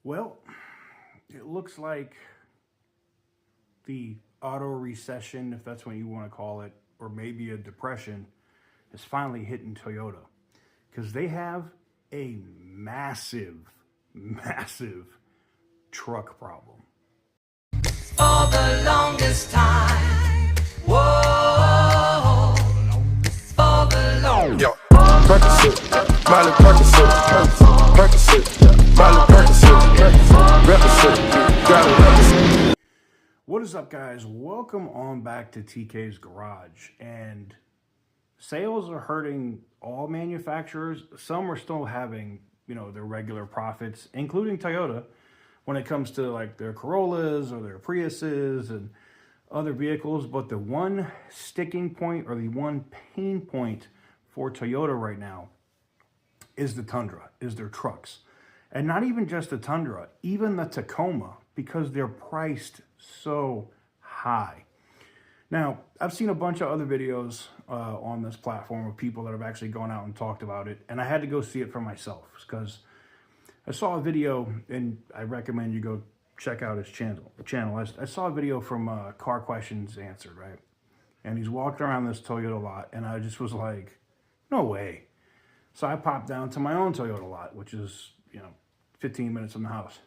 Well, it looks like the auto recession, if that's what you want to call it, or maybe a depression, is finally hitting Toyota because they have a massive truck problem. For the longest time. Whoa. For the longest Yo, Percocet, Miley Percocet, Percocet, Miley Percocet, represent, gotta represent. What is up, guys? Welcome on back to TK's Garage. And sales are hurting all manufacturers. Some are still having, their regular profits, including Toyota, when it comes to like their Corollas or their Priuses and other vehicles. But the one sticking point or the one pain point for Toyota right now is the Tundra, is their trucks. And not even just the Tundra, even the Tacoma, because they're priced so high. Now, I've seen a bunch of other videos on this platform of people that have actually gone out and talked about it, and I had to go see it for myself because I saw a video, and I recommend you go check out his channel. I saw a video from Car Questions Answered, right? And he's walking around this Toyota lot, and I just was like, no way. So I popped down to my own Toyota lot, which is, 15 minutes from the house.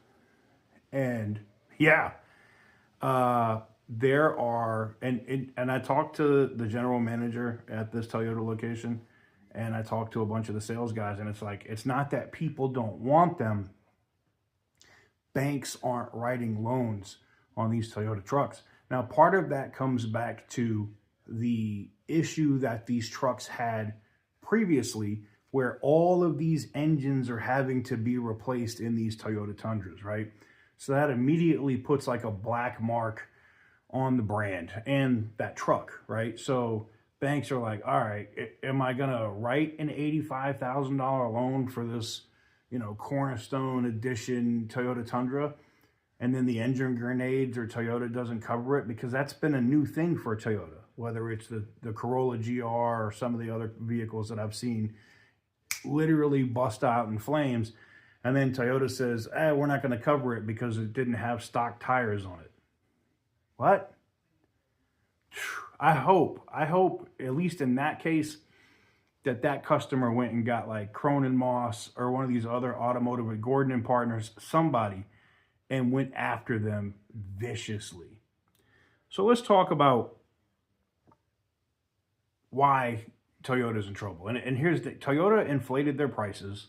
And yeah, there are, and I talked to the general manager at this Toyota location, and I talked to a bunch of the sales guys, and it's like, it's not that people don't want them. Banks aren't writing loans on these Toyota trucks. Now, part of that comes back to the issue that these trucks had previously, where all of these engines are having to be replaced in these Toyota Tundras, right? So that immediately puts like a black mark on the brand and that truck, right? So banks are like, all right, am I gonna write an $85,000 loan for this, Cornerstone Edition Toyota Tundra, and then the engine grenades or Toyota doesn't cover it? Because that's been a new thing for Toyota, whether it's the Corolla GR or some of the other vehicles that I've seen literally bust out in flames, and then Toyota says, we're not going to cover it because it didn't have stock tires on it. What? I hope at least in that case that customer went and got like Cronin Moss or one of these other automotive, with Gordon and Partners, somebody, and went after them viciously. So let's talk about why Toyota's in trouble. And here's the Toyota inflated their prices.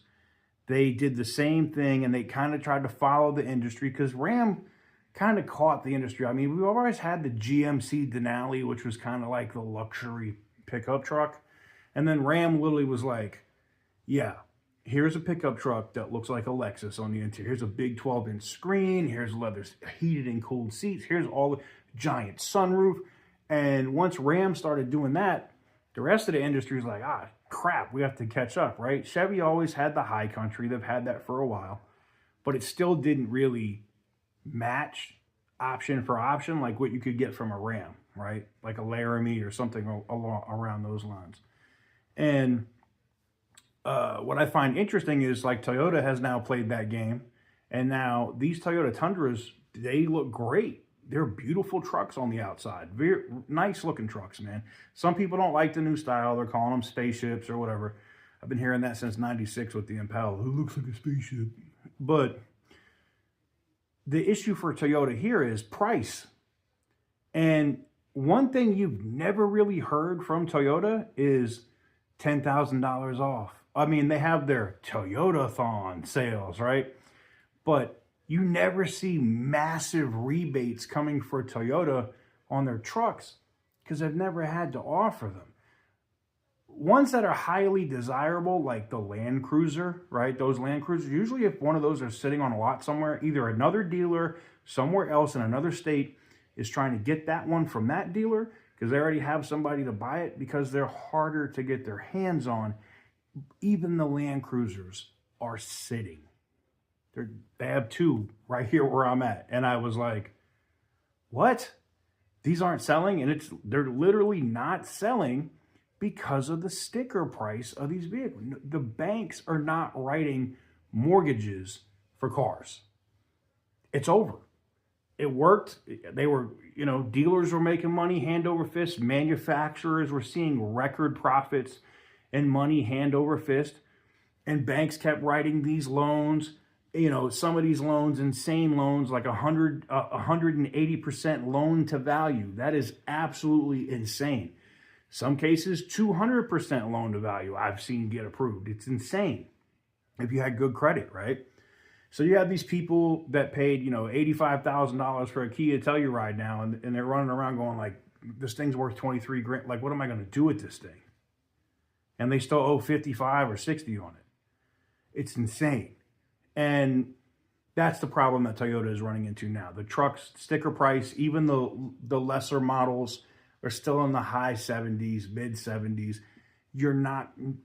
They did the same thing, and they kind of tried to follow the industry because Ram kind of caught the industry. I mean, we've always had the GMC Denali, which was kind of like the luxury pickup truck. And then Ram literally was like, yeah, here's a pickup truck that looks like a Lexus on the interior. Here's a big 12-inch screen. Here's leather heated and cooled seats. Here's all the giant sunroof. And once Ram started doing that, the rest of the industry is like, crap, we have to catch up, right? Chevy always had the high country. They've had that for a while, but it still didn't really match option for option like what you could get from a Ram, right? Like a Laramie or something around those lines. And what I find interesting is like Toyota has now played that game, and now these Toyota Tundras, they look great. They're beautiful trucks on the outside. Very nice looking trucks, man. Some people don't like the new style. They're calling them spaceships or whatever. I've been hearing that since '96 with the Impala. It looks like a spaceship. But the issue for Toyota here is price. And one thing you've never really heard from Toyota is $10,000 off. I mean, they have their Toyota-thon sales, right? But you never see massive rebates coming for Toyota on their trucks because they've never had to offer them. Ones that are highly desirable, like the Land Cruiser, right? Those Land Cruisers, usually if one of those are sitting on a lot somewhere, either another dealer somewhere else in another state is trying to get that one from that dealer because they already have somebody to buy it, because they're harder to get their hands on. Even the Land Cruisers are sitting. They have two right here where I'm at. And I was like, what? These aren't selling? And they're literally not selling because of the sticker price of these vehicles. The banks are not writing mortgages for cars. it's over. It worked. They were, dealers were making money hand over fist. Manufacturers were seeing record profits and money hand over fist. And banks kept writing these loans, some of these loans, insane loans, like 180% loan to value. That is absolutely insane. Some cases, 200% loan to value I've seen get approved. It's insane if you had good credit, right? So you have these people that paid, $85,000 for a Kia Telluride now, and they're running around going like, this thing's worth 23 grand. Like, what am I going to do with this thing? And they still owe 55 or 60 on it. It's insane. And that's the problem that Toyota is running into now. The truck's sticker price, even the lesser models are still in the high 70s, mid 70s.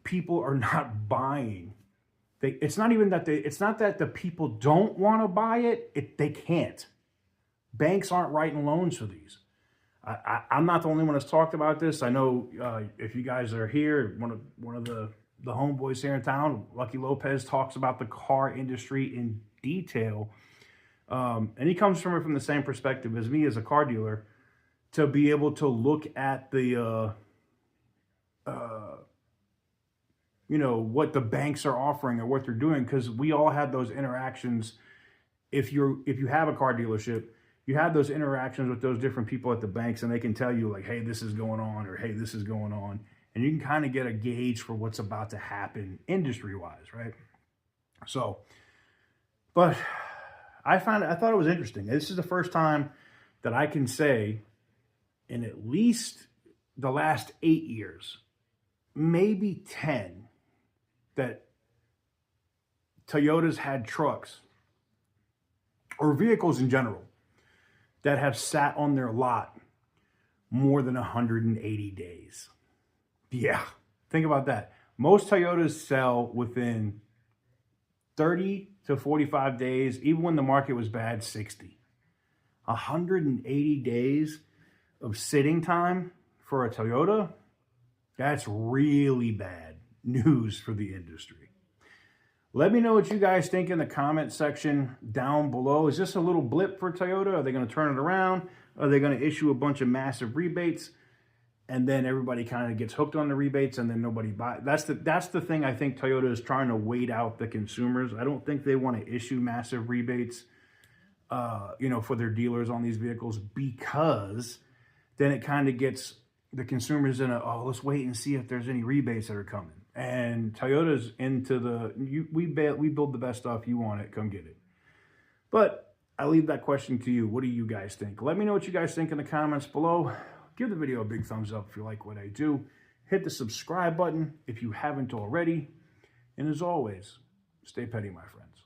People are not buying. It's not that the people don't want to buy it. They can't. Banks aren't writing loans for these. I'm not the only one that's talked about this. I know if you guys are here, one of the homeboys here in town, Lucky Lopez, talks about the car industry in detail. And he comes from it from the same perspective as me as a car dealer, to be able to look at the what the banks are offering or what they're doing, because we all had those interactions. If you have a car dealership, you have those interactions with those different people at the banks, and they can tell you like, hey, this is going on, or hey, this is going on. And you can kind of get a gauge for what's about to happen industry-wise, right? So, but I thought it was interesting. This is the first time that I can say in at least the last 8 years, maybe 10, that Toyota's had trucks or vehicles in general that have sat on their lot more than 180 days. Yeah, think about that. Most Toyotas sell within 30 to 45 days, even when the market was bad, 60. 180 days of sitting time for a Toyota, that's really bad news for the industry. Let me know what you guys think in the comment section down below. Is this a little blip for Toyota? Are they going to turn it around? Are they going to issue a bunch of massive rebates, and then everybody kind of gets hooked on the rebates, and then nobody buys? That's the thing. I think Toyota is trying to wait out the consumers. I don't think they want to issue massive rebates, for their dealers on these vehicles, because then it kind of gets the consumers in let's wait and see if there's any rebates that are coming. And Toyota's into we build the best stuff. You want it, come get it. But I leave that question to you. What do you guys think? Let me know what you guys think in the comments below. Give the video a big thumbs up if you like what I do. Hit the subscribe button if you haven't already. And as always, stay petty, my friends.